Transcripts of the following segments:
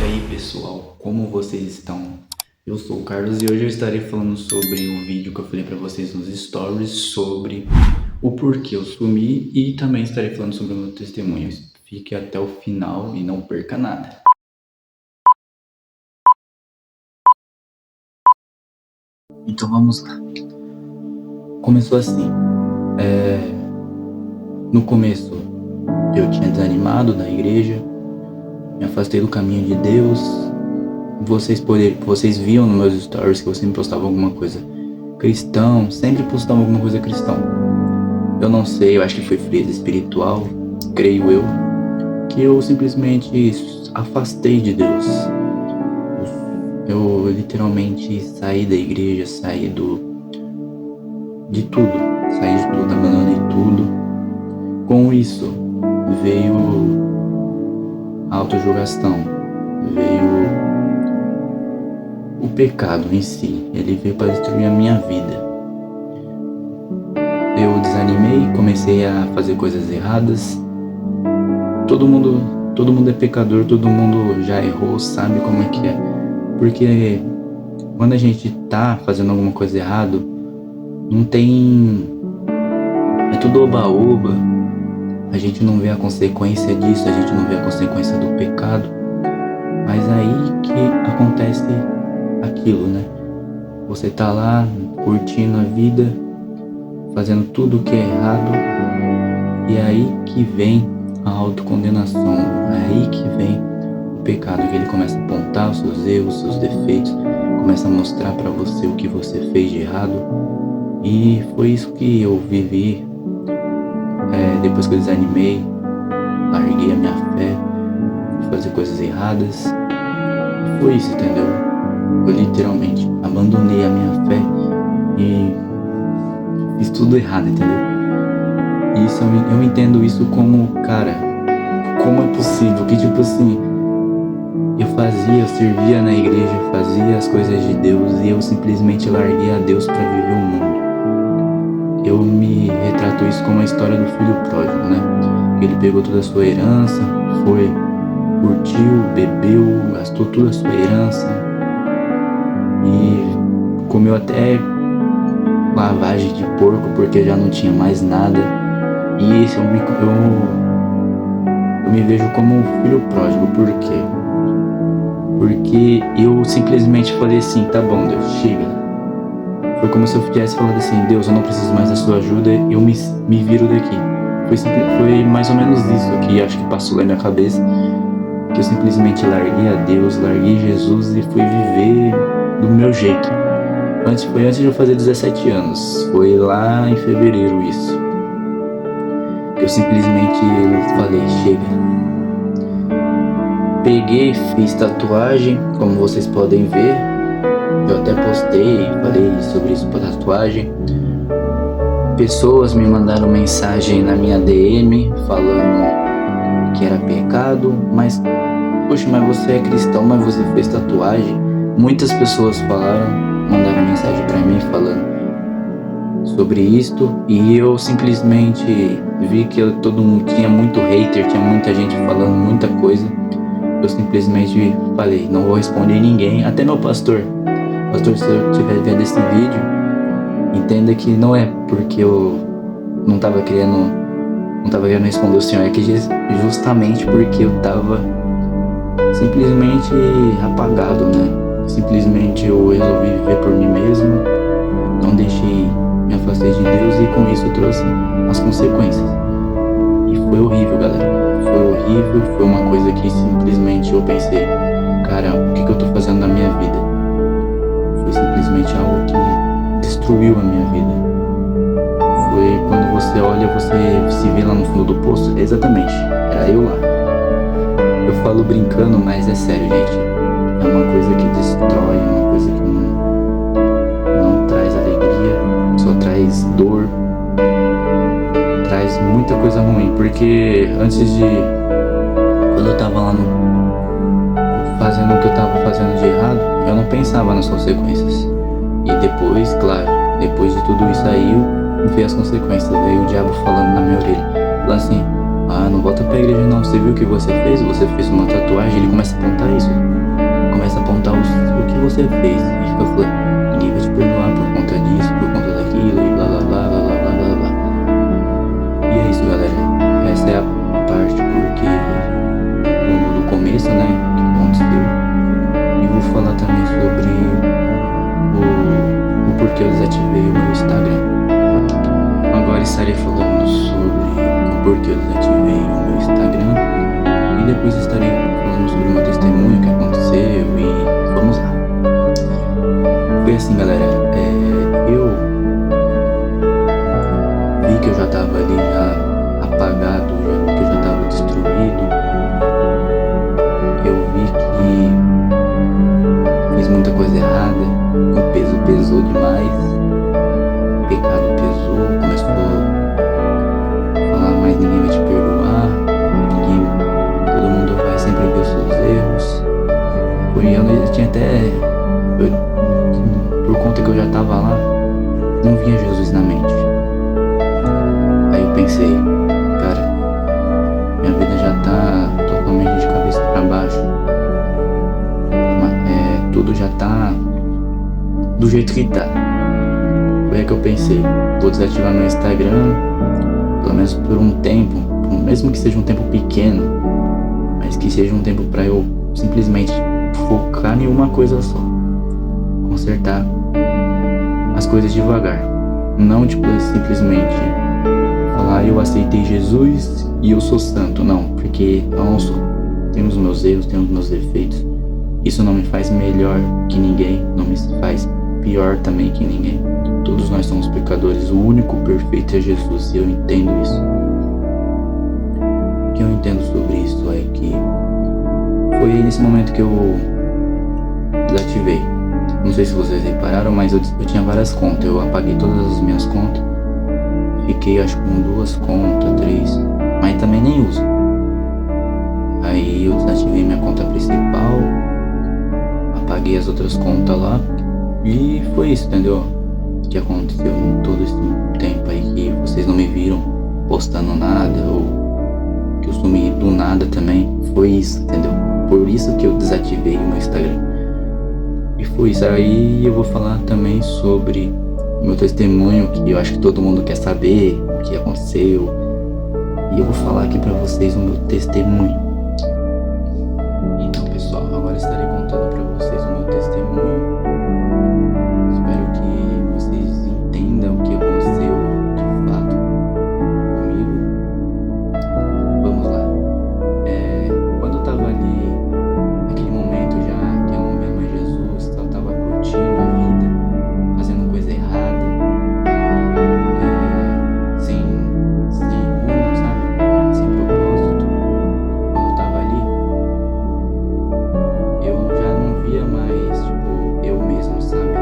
aí pessoal, como vocês estão? Eu sou o Carlos e hoje eu estarei falando sobre um vídeo que eu falei para vocês nos stories sobre o porquê eu sumi e também estarei falando sobre o meu testemunho. Fique até o final e não perca nada. Então vamos lá. Começou assim, no começo eu tinha desanimado da igreja, me afastei do caminho de Deus. Vocês viam nos meus stories que eu sempre postava alguma coisa cristão, sempre postava alguma coisa cristão. Eu não sei, eu acho que foi frieza espiritual, creio eu, que eu simplesmente afastei de Deus. Eu literalmente saí da igreja, saí de tudo, abandonei tudo. Com isso veio a autojulgação, veio o pecado em si, ele veio para destruir a minha vida. Eu desanimei, comecei a fazer coisas erradas. Todo mundo é pecador, todo mundo já errou, sabe como é que é. Porque quando a gente tá fazendo alguma coisa errada, não tem... é tudo oba-oba. A gente não vê a consequência disso, a gente não vê a consequência do pecado. Mas aí que acontece aquilo, né? Você tá lá curtindo a vida, fazendo tudo o que é errado, e é aí que vem a autocondenação, é aí que vem o pecado, que ele começa a apontar os seus erros, os seus defeitos, começa a mostrar pra você o que você fez de errado. E foi isso que eu vivi depois que eu desanimei, larguei a minha fé, fui fazer coisas erradas. Foi isso, entendeu? Eu literalmente abandonei a minha fé e fiz tudo errado, entendeu? E isso, eu entendo isso como, cara, como é possível que, tipo assim, eu servia na igreja, fazia as coisas de Deus e eu simplesmente larguei a Deus pra viver o mundo. Eu me retrato isso como a história do filho pródigo, né? Ele pegou toda a sua herança, foi, curtiu, bebeu, gastou toda a sua herança e comeu até lavagem de porco porque já não tinha mais nada. E esse eu me vejo como um filho pródigo. Por quê? Porque eu simplesmente falei assim, tá bom Deus, chega. Foi como se eu tivesse falado assim, Deus, eu não preciso mais da sua ajuda, eu me viro daqui. Foi mais ou menos isso que acho que passou na minha cabeça, que eu simplesmente larguei a Deus, larguei Jesus e fui viver do meu jeito. Foi antes de eu fazer 17 anos, foi lá em fevereiro isso, que eu simplesmente falei, chega. Peguei, fiz tatuagem, como vocês podem ver. Eu até postei, falei sobre isso para tatuagem. Pessoas me mandaram mensagem na minha DM falando que era pecado, mas poxa, mas você é cristão, mas você fez tatuagem. Muitas pessoas mandaram mensagem para mim falando sobre isto, e eu simplesmente vi que todo mundo tinha muito hater, tinha muita gente falando muita coisa. Eu simplesmente falei, não vou responder ninguém, até meu pastor. Pastor, se eu estiver vendo esse vídeo, entenda que não é porque eu não tava querendo responder o Senhor, é que justamente porque eu tava simplesmente apagado, né? Simplesmente eu resolvi viver por mim mesmo, não deixei, me afastei de Deus e com isso eu trouxe as consequências. E foi horrível, galera. Foi horrível, foi uma coisa que simplesmente eu pensei, cara, o que eu tô fazendo na minha vida? Foi simplesmente algo que destruiu a minha vida. Foi quando você olha, você se vê lá no fundo do poço. Exatamente, era eu lá. Eu falo brincando, mas é sério, gente. É uma coisa que destrói, é uma coisa que não traz alegria, só traz dor, traz muita coisa ruim. Porque quando eu tava lá fazendo o que eu tava fazendo de errado, eu não pensava nas consequências. E depois, claro, depois de tudo isso aí, eu vi as consequências. Veio o diabo falando na minha orelha, falando assim, não volta pra igreja não, você viu o que você fez? Você fez uma tatuagem. Ele começa a apontar isso. você fez? E fica falando, ninguém vai te perdoar por conta disso, por conta daquilo, e blá blá blá blá blá blá blá blá. E é isso, galera. Essa é a parte porque do começo, né, que aconteceu. E vou falar também sobre o porquê eu desativei o meu Instagram. Agora estarei falando sobre o porquê eu desativei o meu Instagram. E depois estarei falando sobre o meu testemunho, o que aconteceu e vamos lá. Foi assim, galera, eu vi que eu já tava ali já apagado, já vi que eu já tava destruído. Eu vi que fiz muita coisa errada, o peso pesou demais, o pecado pesou, começou a falar, mas ninguém vai te perdoar, todo mundo vai sempre ver os seus erros. Eu tinha até, por conta que eu já tava lá, não vinha Jesus na mente. Aí eu pensei, cara, minha vida já tá totalmente de cabeça pra baixo. Tudo já tá do jeito que tá. Foi aí que eu pensei, vou desativar meu Instagram, pelo menos por um tempo, mesmo que seja um tempo pequeno, mas que seja um tempo pra eu simplesmente focar em uma coisa só, consertar as coisas devagar, não tipo simplesmente falar eu aceitei Jesus e eu sou santo, não, porque eu não sou. Tenho os meus erros, tenho os meus defeitos. Isso não me faz melhor que ninguém, não me faz pior também que ninguém. Todos nós somos pecadores, o único perfeito é Jesus, e eu entendo isso. O que eu entendo sobre isso é que foi nesse momento que eu desativei. Não sei se vocês repararam, mas eu tinha várias contas, eu apaguei todas as minhas contas. Fiquei acho com 2 contas, 3, mas também nem uso. Aí eu desativei minha conta principal, apaguei as outras contas lá e foi isso, entendeu? O que aconteceu em todo esse tempo aí que vocês não me viram postando nada ou que eu sumi do nada também, foi isso, entendeu? Por isso que eu desativei o meu Instagram. E foi isso. Aí eu vou falar também sobre o meu testemunho, que eu acho que todo mundo quer saber o que aconteceu. E eu vou falar aqui pra vocês o meu testemunho. Então, pessoal, agora estarei contando pra vocês o meu testemunho. Espero que vocês entendam o que aconteceu de fato comigo. Vamos lá. Quando eu tava ali, naquele momento já que eu não via mais Jesus, eu tava curtindo a vida, fazendo coisa errada, sem rumo, sabe? Sem propósito. Quando eu tava ali, eu já não via mais, tipo, eu mesmo, sabe?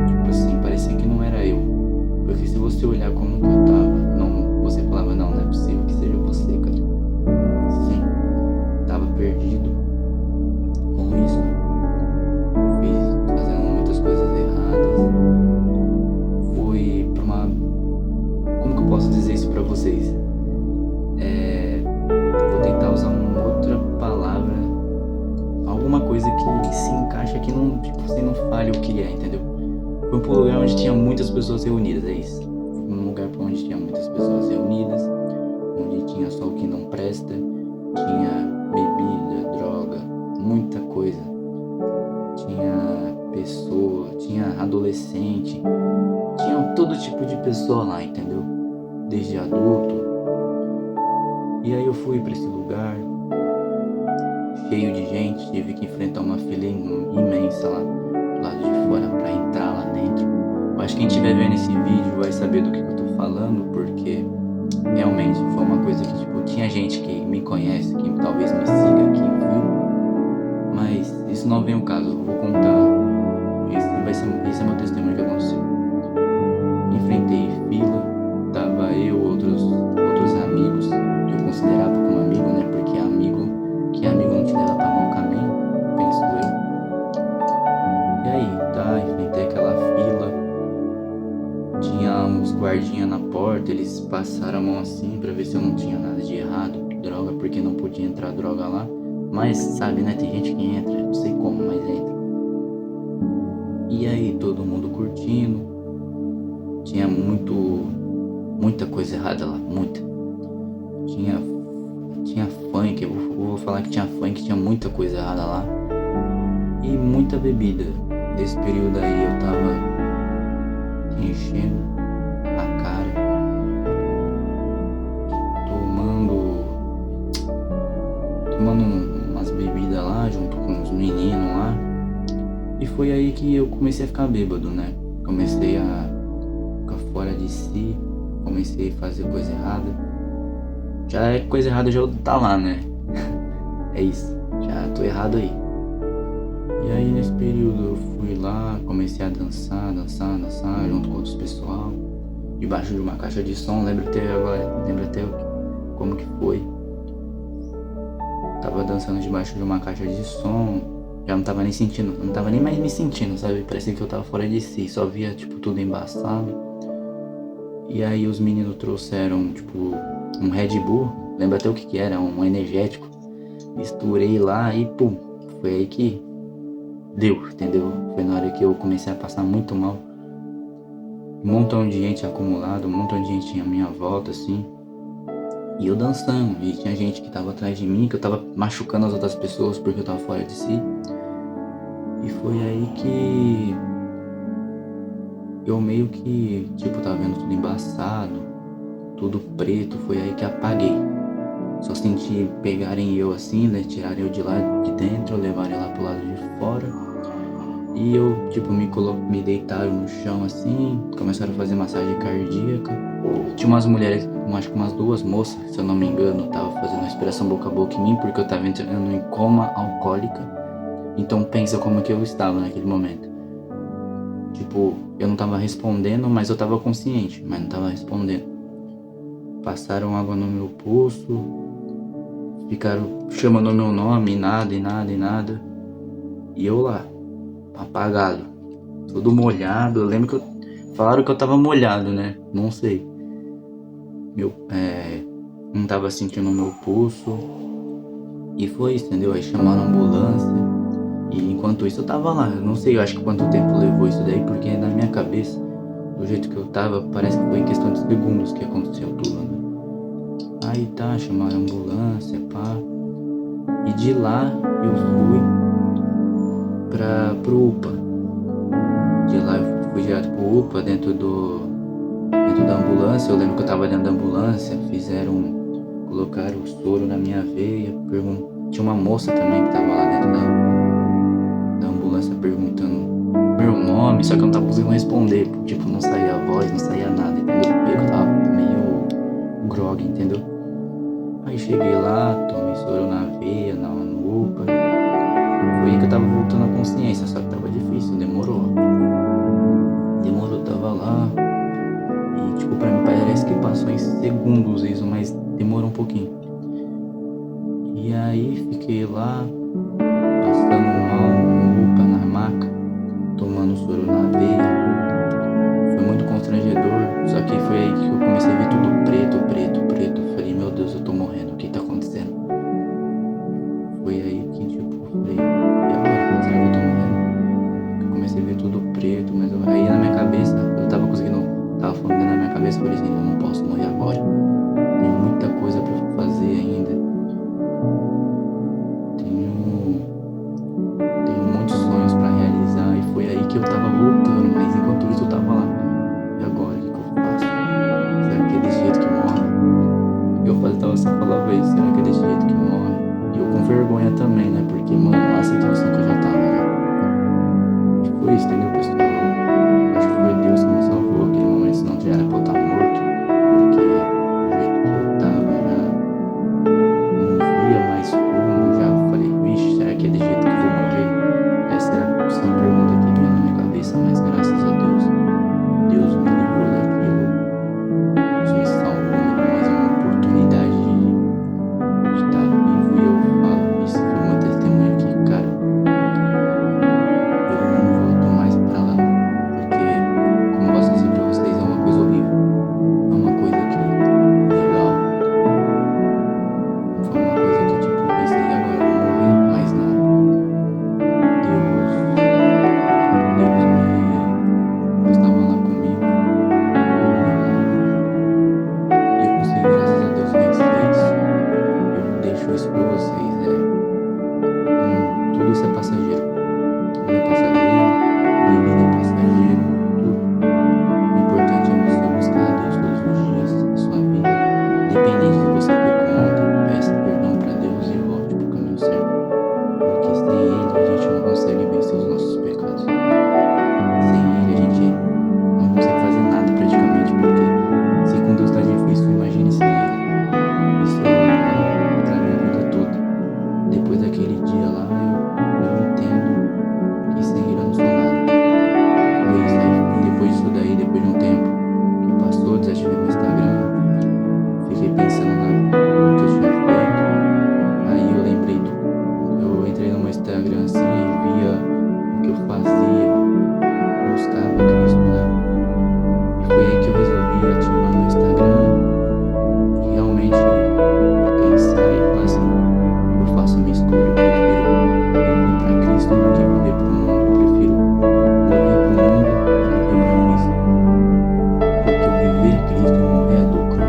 Tipo assim, parecia que não era eu. Porque se você olhar como que eu tava, você falava, não é possível que seja você, cara. Sim, tava perdido com isso. Fazendo muitas coisas erradas. Fui pra uma... Como que eu posso dizer isso pra vocês? Vou tentar usar uma outra palavra, alguma coisa que se encaixa, que não, tipo, você não fale o que é, entendeu? Foi pra um lugar onde tinha muitas pessoas reunidas, é isso. Fui num lugar onde tinha muitas pessoas reunidas, onde tinha só o que não presta, tinha bebida, droga, muita coisa. Tinha pessoa, tinha adolescente, tinha todo tipo de pessoa lá, entendeu? Desde adulto. E aí eu fui pra esse lugar, cheio de gente, tive que enfrentar uma fila imensa lá do lado de fora pra entrar lá dentro. Eu acho que quem estiver vendo esse vídeo vai saber do que eu tô falando, porque realmente foi uma coisa que, tipo, tinha gente que me conhece, que talvez me siga, que viu, mas isso não vem ao caso. Eu vou contar, esse é meu testemunho que aconteceu. Enfrentei fila, tava eu, outros amigos, que eu considerava como amigo, né, porque amigo não te leva pra mau caminho, penso eu. E aí, tá, enfrentei aquela fila, tinha uns guardinhas na porta, eles passaram a mão assim pra ver se eu não tinha nada de errado, droga, porque não podia entrar droga lá, mas sabe, né, tem gente que entra, não sei como, mas entra. coisa errada lá, muita. Tinha, tinha funk, eu vou falar que tinha funk, tinha muita coisa errada lá. E muita bebida. Nesse período aí eu tava enchendo a cara, tomando umas bebidas lá junto com os meninos lá. E foi aí que eu comecei a ficar bêbado, né? Comecei a ficar fora de si, comecei a fazer coisa errada. Já é coisa errada, já tá lá, né? É isso, já tô errado aí. E aí nesse período eu fui lá, comecei a dançar junto com outros pessoal, debaixo de uma caixa de som. Lembro até como que foi. Tava dançando debaixo de uma caixa de som, já não tava nem sentindo, não tava nem mais me sentindo, sabe? Parecia que eu tava fora de si, só via tipo tudo embaçado. E aí os meninos trouxeram tipo um Red Bull, lembra até o que era, um energético. Misturei lá e pum, foi aí que deu, entendeu? Foi na hora que eu comecei a passar muito mal. Um montão de gente acumulado, um montão de gente à minha volta, assim. E eu dançando, e tinha gente que tava atrás de mim, que eu tava machucando as outras pessoas porque eu tava fora de si. E foi aí que eu meio que, tipo, tava vendo tudo embaçado, tudo preto. Foi aí que apaguei. Só senti pegarem eu assim, né, tirarem eu de lá de dentro, levarem lá pro lado de fora. E eu, tipo, me deitaram no chão assim, começaram a fazer massagem cardíaca. Tinha umas mulheres, acho que umas 2 moças, se eu não me engano, tava fazendo respiração boca a boca em mim, porque eu tava entrando em coma alcoólica. Então pensa como que eu estava naquele momento. Tipo, eu não tava respondendo, mas eu tava consciente, mas não tava respondendo. Passaram água no meu pulso, ficaram chamando o meu nome, e nada. E eu lá, apagado, todo molhado. Eu lembro que falaram que eu tava molhado, né? Não sei. Não tava sentindo o meu pulso. E foi isso, entendeu? Aí chamaram a ambulância. E enquanto isso eu tava lá. Eu não sei, eu acho que quanto tempo levou isso daí, porque na minha cabeça, do jeito que eu tava, parece que foi em questão de segundos que aconteceu tudo, né? Aí tá, chamaram a ambulância, pá. E de lá eu fui pro UPA. De lá eu fui direto pro UPA, dentro da ambulância. Eu lembro que eu tava dentro da ambulância, colocaram o soro na minha veia. Tinha uma moça também que tava lá dentro da ambulância perguntando meu nome, só que eu não tava conseguindo responder. Tipo, não saía a voz, não saía nada, entendeu? Porque eu tava meio grog, entendeu? Aí cheguei lá, tomei soro na veia, no UPA. Foi aí que eu tava voltando à consciência, só que tava difícil, demorou, tava lá. E tipo, pra mim parece que passou em segundos isso, mas demorou um pouquinho. E aí fiquei lá, passando mal no UPA, na maca, tomando soro na veia. Foi muito constrangedor, só que foi aí que eu comecei a ver tudo preto. Falei, meu Deus, eu tô morrendo, o que tá acontecendo? Foi aí que tipo, eu falei, e agora? Será que eu tô morrendo? Eu comecei a ver tudo preto, mas aí na minha cabeça, eu tava falando na minha cabeça, eu falei assim, eu não posso morrer agora. Tem muita coisa pra fazer ainda. Tenho muitos sonhos pra realizar. E foi aí que eu tava voltando, mas enquanto isso eu tava lá. E agora, o que eu faço? Será que é desse jeito que morre? Só falava isso, será que é desse jeito que morre? E eu com vergonha também, né? Porque, mano, a situação que eu já tava já. E foi isso, entendeu, pessoal? Acho que foi Deus que me salvou naquele momento, senão já era pra eu estar morto. Porque do jeito que eu tava já não via mais como, já falei, vixe, será que é desse jeito que eu vou morrer? Essa era a pergunta que vinha na minha cabeça, mas graças tudo isso é passageiro. Tudo é passageiro, bebida é passageiro, tudo. O importante é você buscar a Deus todos os dias da sua vida. Independente se você pecou ontem, peça perdão para Deus e volte para o caminho certo. Porque sem Ele a gente não consegue vencer os nossos pecados. Sem Ele a gente não consegue fazer nada praticamente, porque se com Deus está difícil, imagine sem Ele. Isso é para a minha vida toda. Depois daquele dia lá, eu entendo que sem Ele eu não sou nada. Foi isso aí. Depois disso daí, depois de um tempo que passou, desativei meu Instagram, fiquei pensando no que eu tinha feito. Aí eu lembrei eu entrei no meu Instagram assim e via o que eu fazia, buscava Cristo, né? E foi aí que eu resolvi ativar meu Instagram e realmente pensar e falar assim, eu faço a minha escolha, eu prefiro viver para Cristo do que viver para o mundo. Eu prefiro morrer para o mundo e viver para Cristo. Porque o viver Cristo e morrer é lucro.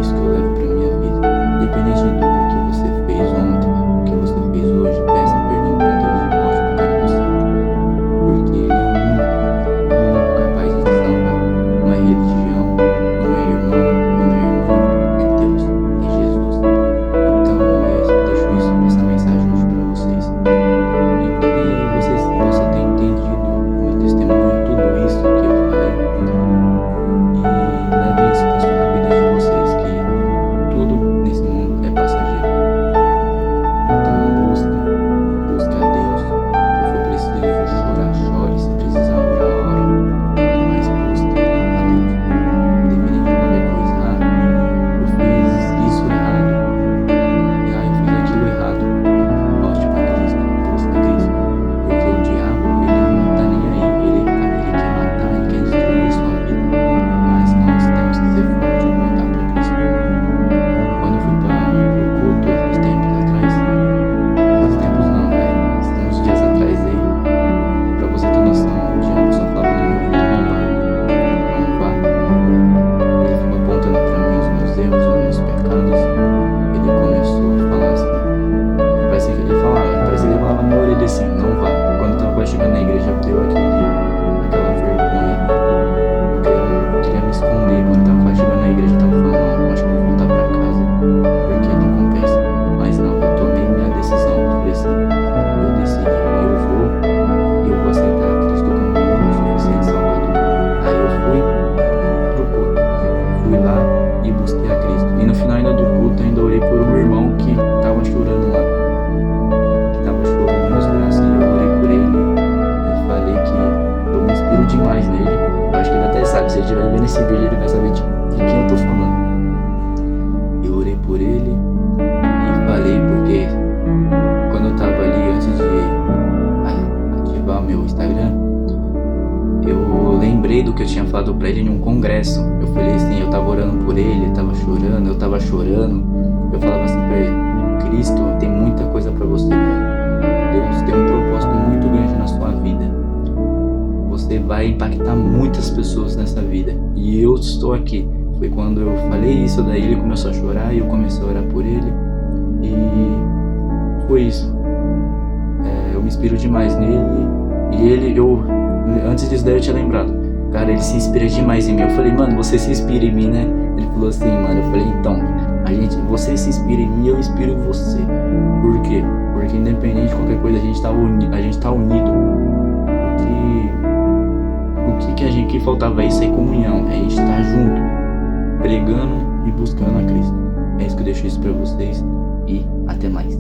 Isso que eu levo para minha vida. Independente do que você fez ontem, o que você fez hoje, peça perdão para Deus e volte para o caminho certo. Porque Ele é o único capaz de te salvar. Não é religião, não é irmão, não é irmã, é Deus, é Jesus. Então eu deixo essa mensagem hoje para vocês. E que vocês possam ter entendido o meu testemunho, tudo isso que eu falei. E levem isso para a sua vida de vocês, que tudo nesse mundo é passageiro. Então busque a Deus. Se for preciso chorar, chore. Se precisar orar, ore. Mas busque a Deus. Independente de qualquer coisa. Eu fiz isso errado. Eu fiz aquilo errado. Volte para Cristo. Busque Cristo. Porque o diabo, ele não está nem aí. Ele quer matar, ele quer destruir a sua vida. Mas nós temos que ser fortes e voltar para Cristo. Quando eu fui para o culto esses tempos atrás, esses tempos não, uns dias atrás aí, pra você ter noção, o diabo só falava no meu ouvido, não vá. Ele ficou apontando pra mim os meus erros, os meus pecados. Ele começou a falar assim, parece que ele falava na minha orelha assim, não vá. Quando eu tava quase chegando na igreja, deu aquela vergonha. Eu queria me esconder. Quando eu tava quase chegando na igreja, eu tava falando, não, acho que eu vou voltar pra casa, porque não compensa. Mas não, eu tomei minha decisão. Eu falei assim, eu decidi, eu vou aceitar Cristo como meu único suficiente Salvador. Aí eu fui pro culto, fui lá e busquei a Cristo. E no final ainda do culto, ainda orei por um irmão que tava chorando lá, que tava chorando nos braços, e eu orei por ele. Eu falei que eu me inspiro demais nele. Eu acho que ele até sabe, se ele estiver vendo esse vídeo, ele vai saber de quem eu tô falando. Eu orei por ele e falei porque quando eu tava ali antes de ativar o meu Instagram, eu lembrei do que eu tinha falado pra ele em um congresso. Eu falei assim, eu tava orando por ele tava chorando, eu tava chorando. Eu falava assim pra ele, Cristo tem muita coisa pra você, Deus tem um propósito muito grande na sua vida. Você vai impactar muitas pessoas nessa vida. E eu estou aqui. Foi quando eu falei isso, daí ele começou a chorar e eu comecei a orar por ele. E foi isso. Eu me inspiro demais nele. E antes disso daí eu tinha lembrado, cara, ele se inspira demais em mim. Eu falei, mano, você se inspira em mim, né? Ele falou assim, mano. Eu falei, então, você se inspira em mim, eu inspiro em você. Por quê? Porque independente de qualquer coisa, a gente tá unido. O que a gente que faltava é isso aí, comunhão. É a gente estar junto, pregando e buscando a Cristo. É isso que eu deixo isso pra vocês. E até mais.